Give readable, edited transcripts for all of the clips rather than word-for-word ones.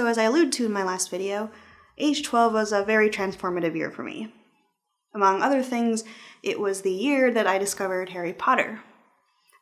So as I alluded to in my last video, age 12 was a very transformative year for me. Among other things, it was the year that I discovered Harry Potter.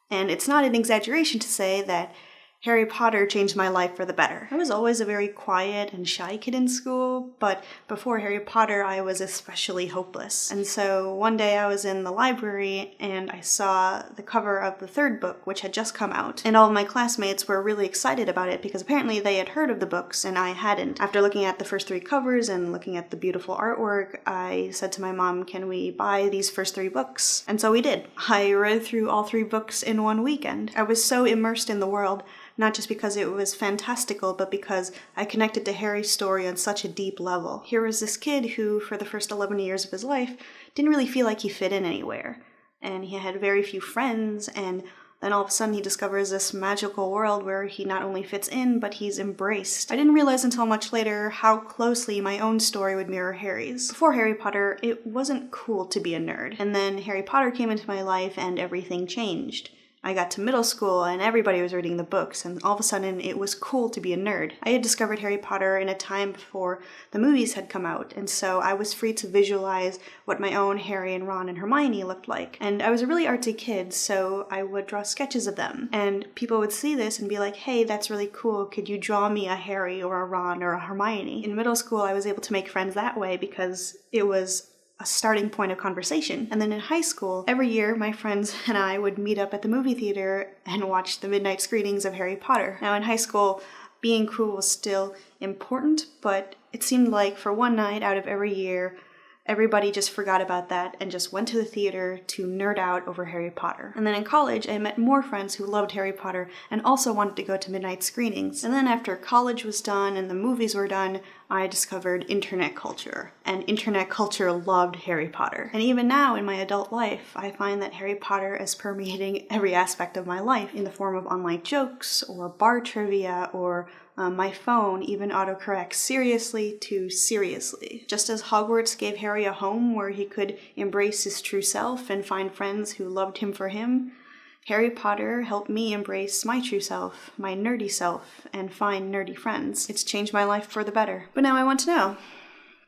And it's not an exaggeration to say that Harry Potter changed my life for the better. I was always a very quiet and shy kid in school, but before Harry Potter I was especially hopeless. And so one day I was in the library and I saw the cover of the third book, which had just come out, and all of my classmates were really excited about it because apparently they had heard of the books and I hadn't. After looking at the first 3 covers and looking at the beautiful artwork, I said to my mom, "Can we buy these first 3 books?" And so we did. I read through all 3 books in one weekend. I was so immersed in the world, not just because it was fantastical, but because I connected to Harry's story on such a deep level. Here was this kid who, for the first 11 years of his life, didn't really feel like he fit in anywhere. And he had very few friends, and then all of a sudden he discovers this magical world where he not only fits in, but he's embraced. I didn't realize until much later how closely my own story would mirror Harry's. Before Harry Potter, it wasn't cool to be a nerd. And then Harry Potter came into my life and everything changed. I got to middle school and everybody was reading the books, and all of a sudden it was cool to be a nerd. I had discovered Harry Potter in a time before the movies had come out, and so I was free to visualize what my own Harry and Ron and Hermione looked like. And I was a really artsy kid, so I would draw sketches of them. And people would see this and be like, "Hey, that's really cool. Could you draw me a Harry or a Ron or a Hermione?" In middle school, I was able to make friends that way because it was a starting point of conversation. And then in high school, every year my friends and I would meet up at the movie theater and watch the midnight screenings of Harry Potter. Now in high school, being cool was still important, but it seemed like for one night out of every year, everybody just forgot about that and just went to the theater to nerd out over Harry Potter. And then in college, I met more friends who loved Harry Potter and also wanted to go to midnight screenings. And then after college was done and the movies were done, I discovered internet culture. And internet culture loved Harry Potter. And even now in my adult life, I find that Harry Potter is permeating every aspect of my life in the form of online jokes or bar trivia or my phone even autocorrects seriously to seriously. Just as Hogwarts gave Harry a home where he could embrace his true self and find friends who loved him for him, Harry Potter helped me embrace my true self, my nerdy self, and find nerdy friends. It's changed my life for the better. But now I want to know,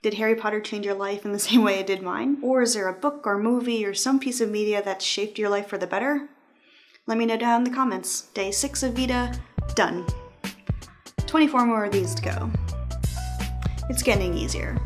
did Harry Potter change your life in the same way it did mine? Or is there a book or movie or some piece of media that shaped your life for the better? Let me know down in the comments. Day 6 of VEDA, done. 24 more of these to go. It's getting easier.